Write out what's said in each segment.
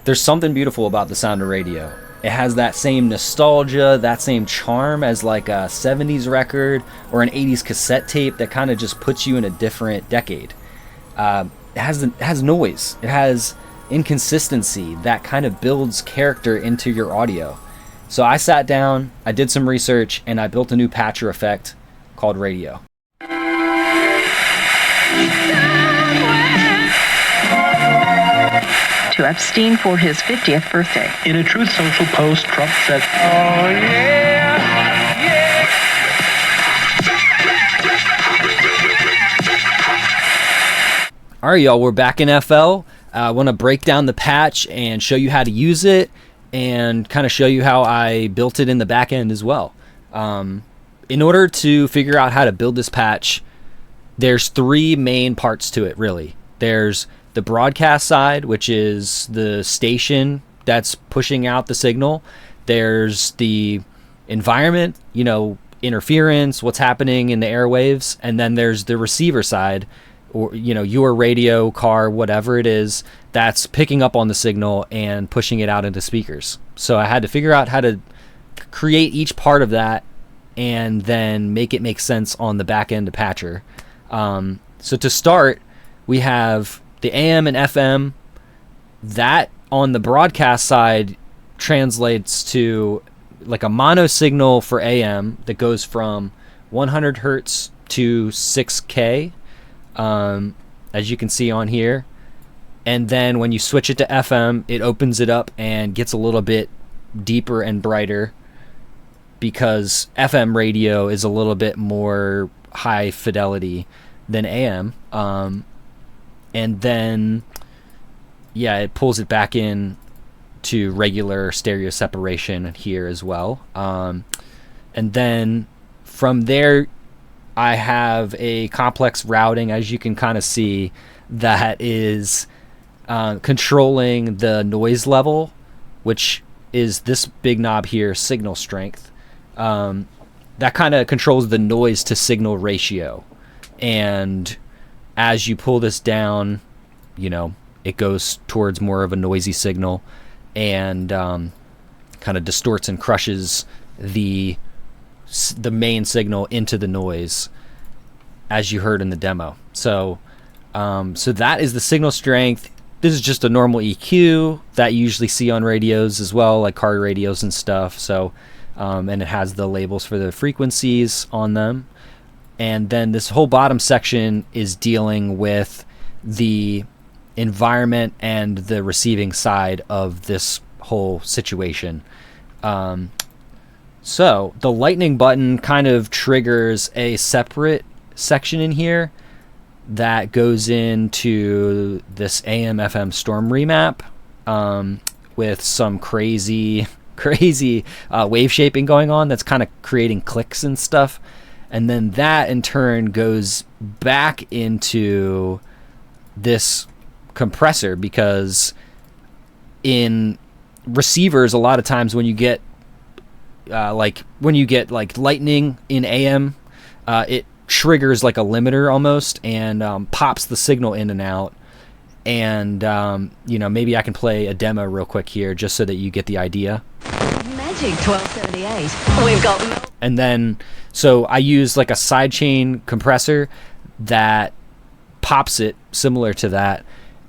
There's something beautiful about the sound of radio. It has that same nostalgia, that same charm as like a 70s record or an 80s cassette tape that kind of just puts you in a different decade. It has noise. It has inconsistency that kind of builds character into your audio. So I sat down, I did some research, and I built a new patcher effect called radio. To Epstein for his 50th birthday. In a Truth Social post, Trump said, "Oh yeah, yeah." All right, y'all, we're back in FL. I want to break down the patch and show you how to use it and kind of show you how I built it in the back end as well. In order to figure out how to build this patch, there's three main parts to it, really. There's the broadcast side, which is the station that's pushing out the signal. There's the environment, interference, what's happening in the airwaves. And then there's the receiver side, or, your radio, car, whatever it is, that's picking up on the signal and pushing it out into speakers. So I had to figure out how to create each part of that and then make it make sense on the back end of Patcher. So to start, we have the AM and FM. That on the broadcast side translates to like a mono signal for AM that goes from 100 hertz to 6K, as you can see on here. And then when you switch it to FM, it opens it up and gets a little bit deeper and brighter because FM radio is a little bit more high fidelity than AM. And then, it pulls it back in to regular stereo separation here as well. And then from there, I have a complex routing, as you can kind of see, that is controlling the noise level, which is this big knob here, signal strength. That kind of controls the noise to signal ratio. And as you pull this down, it goes towards more of a noisy signal and kind of distorts and crushes the main signal into the noise, as you heard in the demo. So that is the signal strength. This is just a normal EQ that you usually see on radios as well, like car radios and stuff. So, and it has the labels for the frequencies on them. And then this whole bottom section is dealing with the environment and the receiving side of this whole situation. So the lightning button kind of triggers a separate section in here that goes into this AM FM storm remap with some crazy wave shaping going on that's kind of creating clicks and stuff. And then that in turn goes back into this compressor, because in receivers, a lot of times when you get lightning in AM, it triggers like a limiter almost and pops the signal in and out. And maybe I can play a demo real quick here just so that you get the idea. Magic 1278. We've got. And then, so I use like a sidechain compressor that pops it similar to that.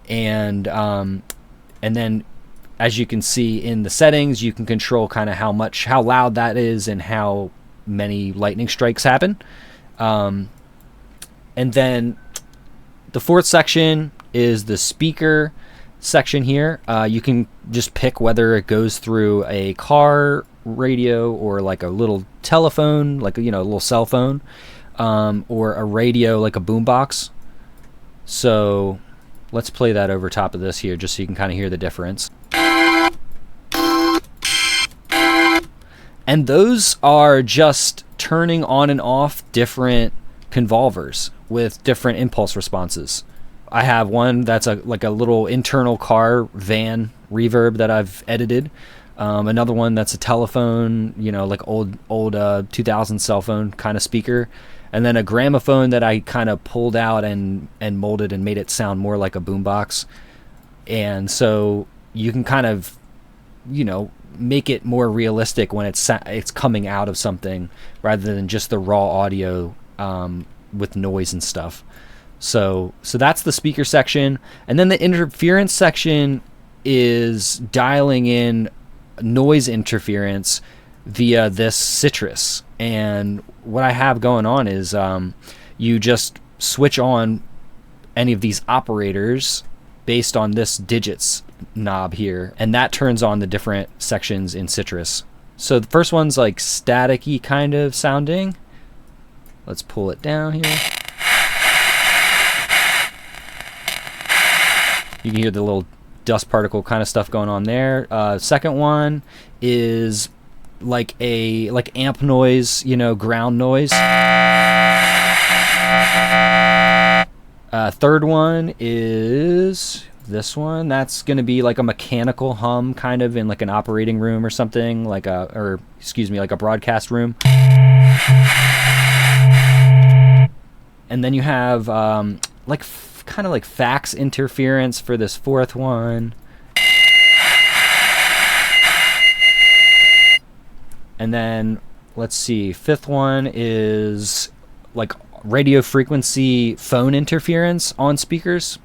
And then as you can see in the settings, you can control kind of how loud that is and how many lightning strikes happen. And then the fourth section is the speaker section here. You can just pick whether it goes through a car radio or like a little telephone, like a little cell phone, or a radio like a boombox. So let's play that over top of this here just so you can kind of hear the difference. And those are just turning on and off different convolvers with different impulse responses. I have one that's like a little internal car van reverb that I've edited. Another one that's a telephone, like old 2000 cell phone kind of speaker. And then a gramophone that I kind of pulled out and molded and made it sound more like a boombox. And so you can kind of, make it more realistic when it's coming out of something rather than just the raw audio with noise and stuff. So that's the speaker section. And then the interference section is dialing in noise interference via this Citrus. And what I have going on is you just switch on any of these operators based on this digits knob here, and that turns on the different sections in Citrus. So the first one's like staticky kind of sounding. Let's pull it down here. You can hear the little dust particle kind of stuff going on there. Second one is like amp noise, ground noise. Third one is this one. That's going to be like a mechanical hum, kind of in like an operating room or something, like a broadcast room. And then you have kind of like fax interference for this fourth one. And then let's see, fifth one is like radio frequency phone interference on speakers.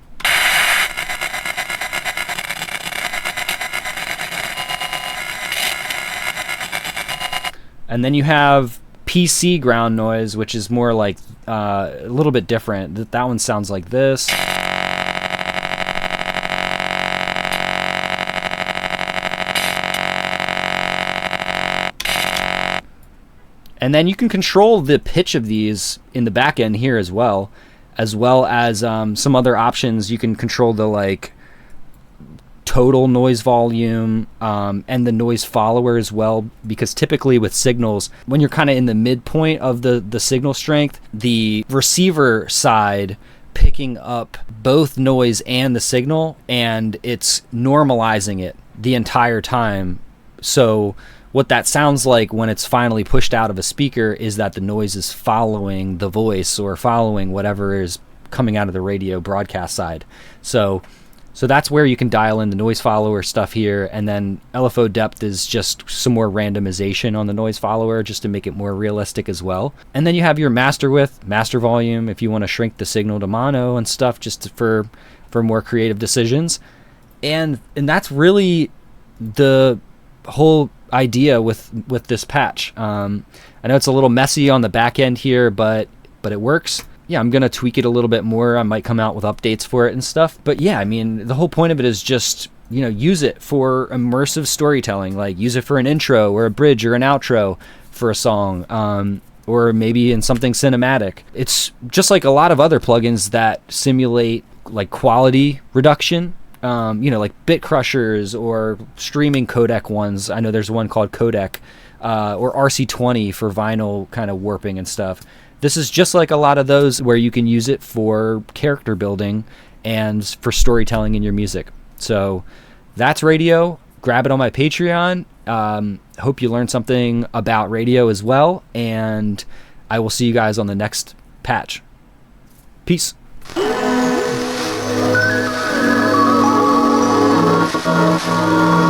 And then you have PC ground noise, which is more like a little bit different. That one sounds like this. And then you can control the pitch of these in the back end here as well as some other options. You can control the like total noise volume and the noise follower as well, because typically with signals, when you're kind of in the midpoint of the signal strength, the receiver side picking up both noise and the signal, and it's normalizing it the entire time. So what that sounds like when it's finally pushed out of a speaker is that the noise is following the voice or following whatever is coming out of the radio broadcast side. So that's where you can dial in the noise follower stuff here. And then LFO depth is just some more randomization on the noise follower just to make it more realistic as well. And then you have your master width, master volume, if you want to shrink the signal to mono and stuff, just for more creative decisions. And that's really the whole idea with this patch. I know it's a little messy on the back end here, but it works. Yeah, I'm gonna tweak it a little bit more. I might come out with updates for it and stuff. But yeah, I mean, the whole point of it is just, use it for immersive storytelling. Like, use it for an intro or a bridge or an outro for a song, or maybe in something cinematic. It's just like a lot of other plugins that simulate like quality reduction. Like bit crushers or streaming codec ones. I know there's one called Codec, or RC20 for vinyl kind of warping and stuff. This is just like a lot of those where you can use it for character building and for storytelling in your music. So that's radio. Grab it on my Patreon. Hope you learned something about radio as well. And I will see you guys on the next patch. Peace. Thank you.